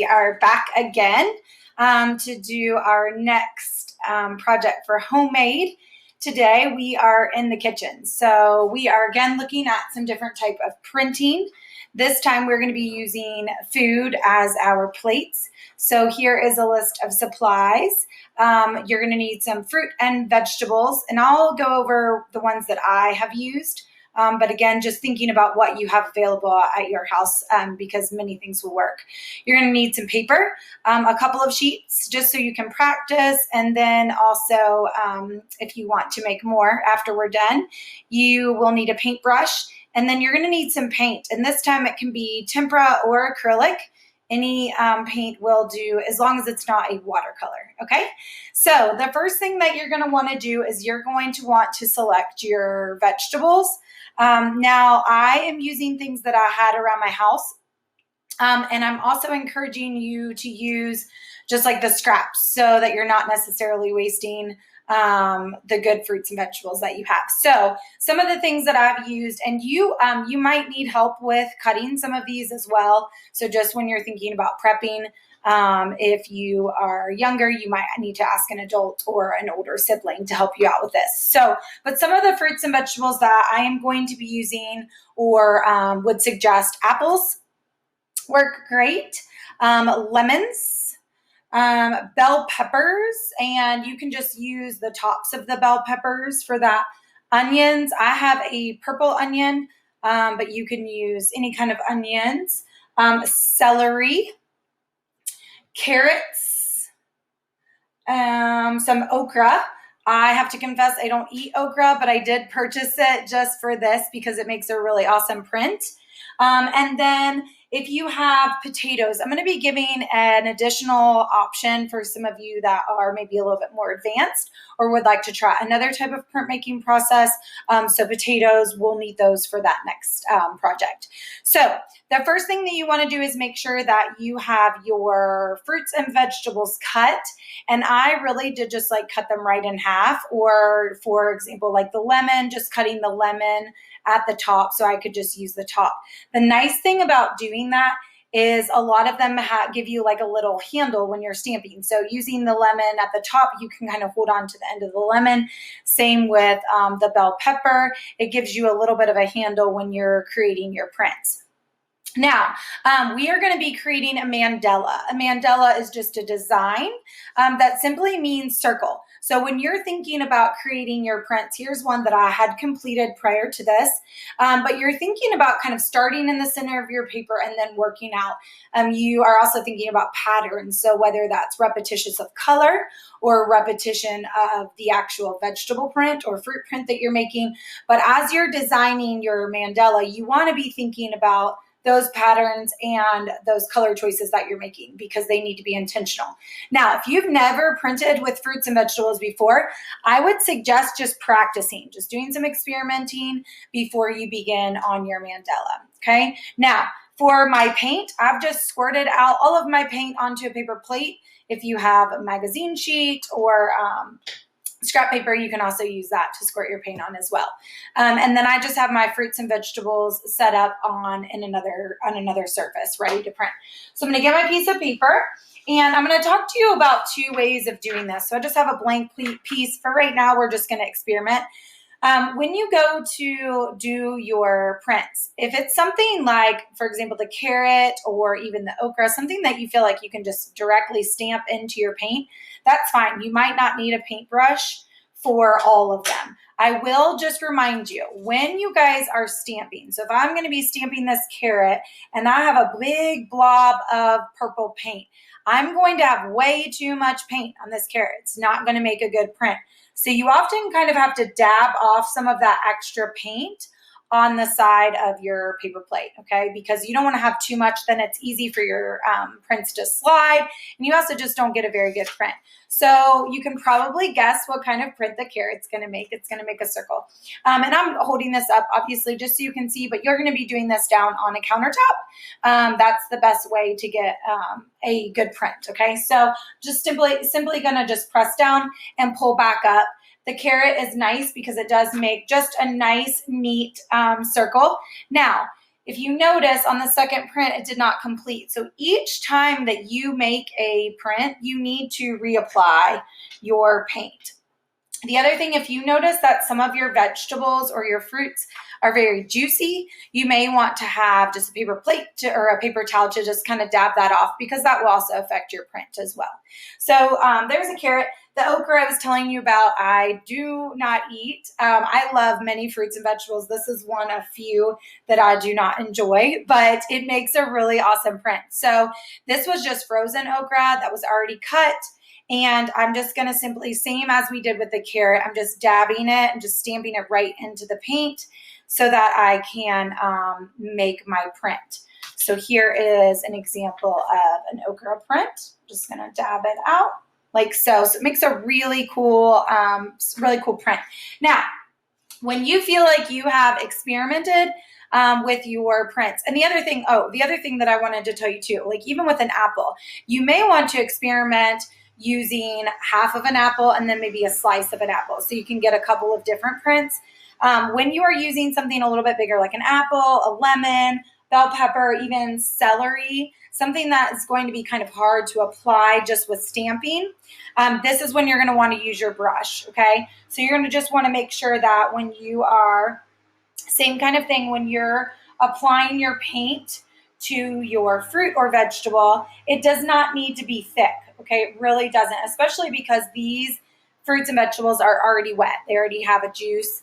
we are back again to do our next project for homemade. Today we are in the kitchen. So we are again looking at some different type of printing. This time we're going to be using food as our plates. So here is a list of supplies. You're going to need some fruit and vegetables, and I'll go over the ones that I have used. But again, just thinking about what you have available at your house because many things will work. You're going to need some paper, a couple of sheets just so you can practice. And then also, if you want to make more after we're done, you will need a paintbrush. And then you're going to need some paint. And this time it can be tempera or acrylic. Any paint will do as long as it's not a watercolor, okay? So the first thing that you're going to want to do is you're going to want to select your vegetables. Now, I am using things that I had around my house, and I'm also encouraging you to use just like the scraps so that you're not necessarily wasting the good fruits and vegetables that you have. So some of the things that I've used, and you might need help with cutting some of these as well. So just when you're thinking about prepping, if you are younger, you might need to ask an adult or an older sibling to help you out with this. So, but some of the fruits and vegetables that I am going to be using or would suggest: apples work great, lemons, bell peppers, and you can just use the tops of the bell peppers for that. Onions, I have a purple onion, but you can use any kind of onions. Celery, carrots, some okra. I have to confess I don't eat okra, but I did purchase it just for this because it makes a really awesome print. And then if you have potatoes, I'm going to be giving an additional option for some of you that are maybe a little bit more advanced or would like to try another type of printmaking process. So potatoes, we'll need those for that next project. So the first thing that you want to do is make sure that you have your fruits and vegetables cut. And I really did just like cut them right in half, or for example, like the lemon, just cutting the lemon at the top so I could just use the top. The nice thing about doing that is a lot of them give you like a little handle when you're stamping. So using the lemon at the top, you can kind of hold on to the end of the lemon. Same with the bell pepper. It gives you a little bit of a handle when you're creating your prints. Now, we are going to be creating a mandala. A mandala is just a design that simply means circle. So when you're thinking about creating your prints, here's one that I had completed prior to this, but you're thinking about kind of starting in the center of your paper and then working out. You are also thinking about patterns. So whether that's repetitions of color or repetition of the actual vegetable print or fruit print that you're making. But as you're designing your mandala, you want to be thinking about those patterns and those color choices that you're making because they need to be intentional. Now, if you've never printed with fruits and vegetables before, I would suggest just practicing, just doing some experimenting before you begin on your mandala, okay? Now, for my paint, I've just squirted out all of my paint onto a paper plate. If you have a magazine sheet or scrap paper, you can also use that to squirt your paint on as well. And then I just have my fruits and vegetables set up on another surface ready to print. So I'm going to get my piece of paper and I'm going to talk to you about two ways of doing this. So I just have a blank piece for right now. We're just going to experiment. When you go to do your prints, if it's something like, for example, the carrot or even the okra, something that you feel like you can just directly stamp into your paint, that's fine. You might not need a paintbrush for all of them. I will just remind you, when you guys are stamping, so if I'm going to be stamping this carrot and I have a big blob of purple paint, I'm going to have way too much paint on this carrot. It's not going to make a good print. So you often kind of have to dab off some of that extra paint on the side of your paper plate, okay? Because you don't want to have too much, then it's easy for your prints to slide, and you also just don't get a very good print. So you can probably guess what kind of print the carrot's going to make. It's going to make a circle. And I'm holding this up, obviously, just so you can see, but you're going to be doing this down on a countertop. That's the best way to get a good print, okay? So just simply going to just press down and pull back up. The carrot is nice because it does make just a nice, neat circle. Now, if you notice on the second print, it did not complete. So each time that you make a print, you need to reapply your paint. The other thing, if you notice that some of your vegetables or your fruits are very juicy, you may want to have just a paper plate or a paper towel to just kind of dab that off, because that will also affect your print as well. So there's a carrot. The okra I was telling you about, I do not eat. I love many fruits and vegetables. This is one of few that I do not enjoy, but it makes a really awesome print. So this was just frozen okra that was already cut. And I'm just going to simply, same as we did with the carrot, I'm just dabbing it and just stamping it right into the paint so that I can make my print. So here is an example of an okra print. I'm just going to dab it out like so. So it makes a really cool print. Now, when you feel like you have experimented with your prints. And the other thing that I wanted to tell you too, like even with an apple, you may want to experiment using half of an apple and then maybe a slice of an apple, so you can get a couple of different prints. When you are using something a little bit bigger, like an apple, a lemon, bell pepper, even celery, something that is going to be kind of hard to apply just with stamping, this is when you're going to want to use your brush, okay? So you're going to just want to make sure that when you are, same kind of thing, when you're applying your paint to your fruit or vegetable, it does not need to be thick, okay? It really doesn't, especially because these fruits and vegetables are already wet. They already have a juice.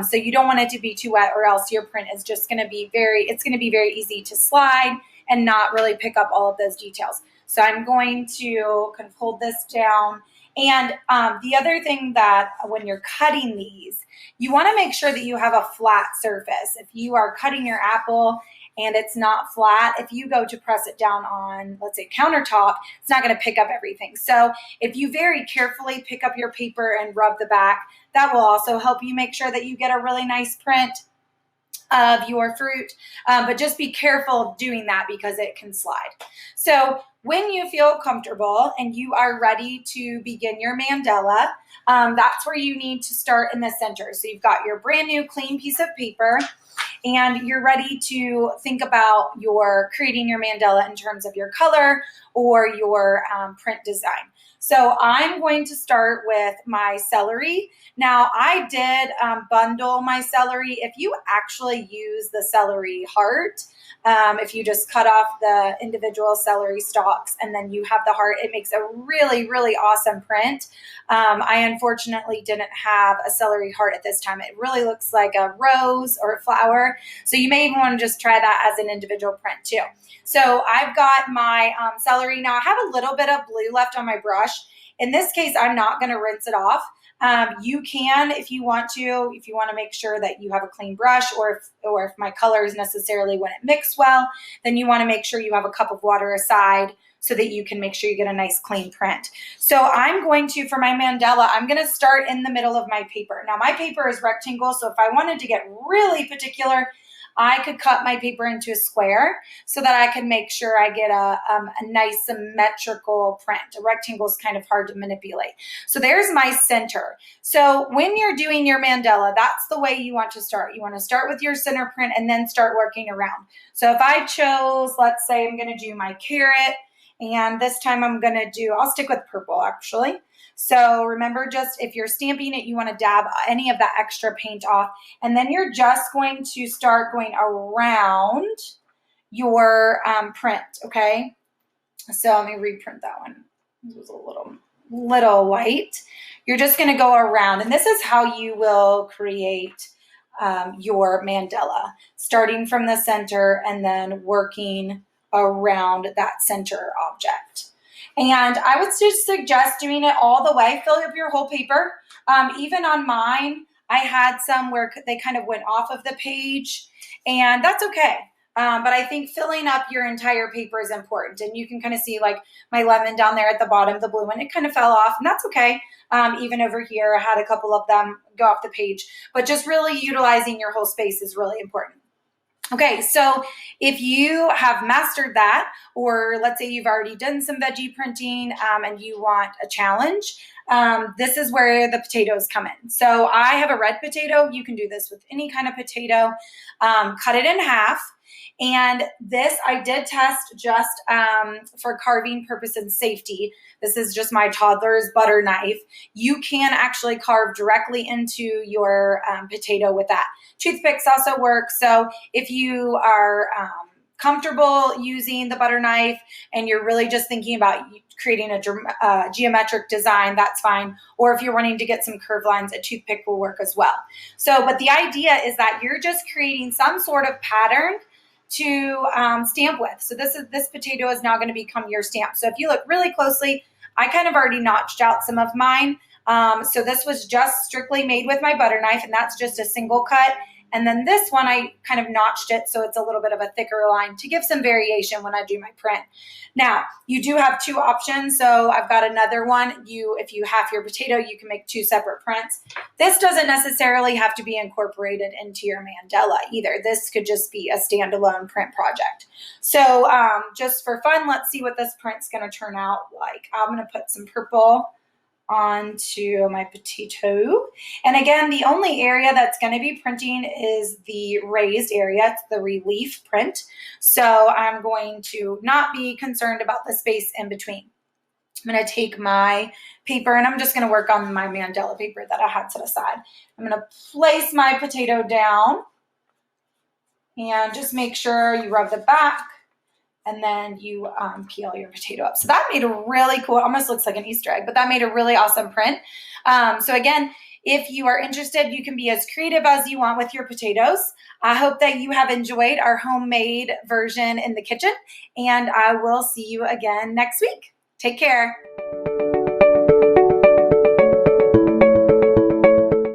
So you don't want it to be too wet, or else your print is just going to be it's going to be very easy to slide and not really pick up all of those details. So I'm going to kind of hold this down. And the other thing that when you're cutting these, you want to make sure that you have a flat surface. If you are cutting your apple and it's not flat, if you go to press it down on, let's say, countertop, it's not going to pick up everything. So if you very carefully pick up your paper and rub the back, that will also help you make sure that you get a really nice print of your fruit. But just be careful of doing that because it can slide. So when you feel comfortable and you are ready to begin your mandala, that's where you need to start in the center. So you've got your brand new clean piece of paper, and you're ready to think about creating your mandala in terms of your color or your print design. So I'm going to start with my celery. Now, I did bundle my celery. If you actually use the celery heart, if you just cut off the individual celery stalks and then you have the heart, it makes a really, really awesome print. I unfortunately didn't have a celery heart at this time. It really looks like a rose or a flower. So you may even want to just try that as an individual print too. So I've got my celery. Now I have a little bit of blue left on my brush. In this case, I'm not going to rinse it off. You can, if you want to make sure that you have a clean brush, or if my colors necessarily wouldn't mix well, then you want to make sure you have a cup of water aside so that you can make sure you get a nice clean print. So I'm going to, for my mandala, I'm going to start in the middle of my paper. Now my paper is rectangle, so if I wanted to get really particular, I could cut my paper into a square so that I can make sure I get a nice symmetrical print. A rectangle is kind of hard to manipulate. So there's my center. So when you're doing your mandala, that's the way you want to start. You want to start with your center print and then start working around. So if I chose, let's say I'm going to do my carrot, and this time I'll stick with purple actually. So remember, just if you're stamping it, you want to dab any of that extra paint off. And then you're just going to start going around your print, okay? So let me reprint that one. This was a little white. You're just going to go around. And this is how you will create your mandala, starting from the center and then working around that center object. And I would just suggest doing it all the way. Fill up your whole paper. Even on mine, I had some where they kind of went off of the page, and that's okay. But I think filling up your entire paper is important. And you can kind of see like my lemon down there at the bottom, the blue one, it kind of fell off, and that's okay. Even over here, I had a couple of them go off the page. But just really utilizing your whole space is really important. Okay, so if you have mastered that, or let's say you've already done some veggie printing and you want a challenge, this is where the potatoes come in. So I have a red potato. You can do this with any kind of potato. Cut it in half. And this I did test just for carving purpose and safety. This is just my toddler's butter knife. You can actually carve directly into your potato with that. Toothpicks also work. So if you are comfortable using the butter knife and you're really just thinking about creating a geometric design, that's fine. Or if you're wanting to get some curved lines, a toothpick will work as well. So, but the idea is that you're just creating some sort of pattern to stamp with. So this potato is now going to become your stamp. So if you look really closely, I kind of already notched out some of mine. So this was just strictly made with my butter knife, and that's just a single cut. And then this one, I kind of notched it so it's a little bit of a thicker line to give some variation when I do my print. Now, you do have two options. So I've got another one. If you half your potato, you can make two separate prints. This doesn't necessarily have to be incorporated into your mandala either. This could just be a standalone print project. So just for fun, let's see what this print's going to turn out like. I'm going to put some purple onto my potato. And again, the only area that's going to be printing is the raised area. It's the relief print. So I'm going to not be concerned about the space in between. I'm going to take my paper and I'm just going to work on my Mandela paper that I had set aside. I'm going to place my potato down and just make sure you rub the back. And then you peel your potato up. So that made a really cool, almost looks like an Easter egg, but that made a really awesome print. So again, if you are interested, you can be as creative as you want with your potatoes. I hope that you have enjoyed our homemade version in the kitchen, and I will see you again next week. Take care.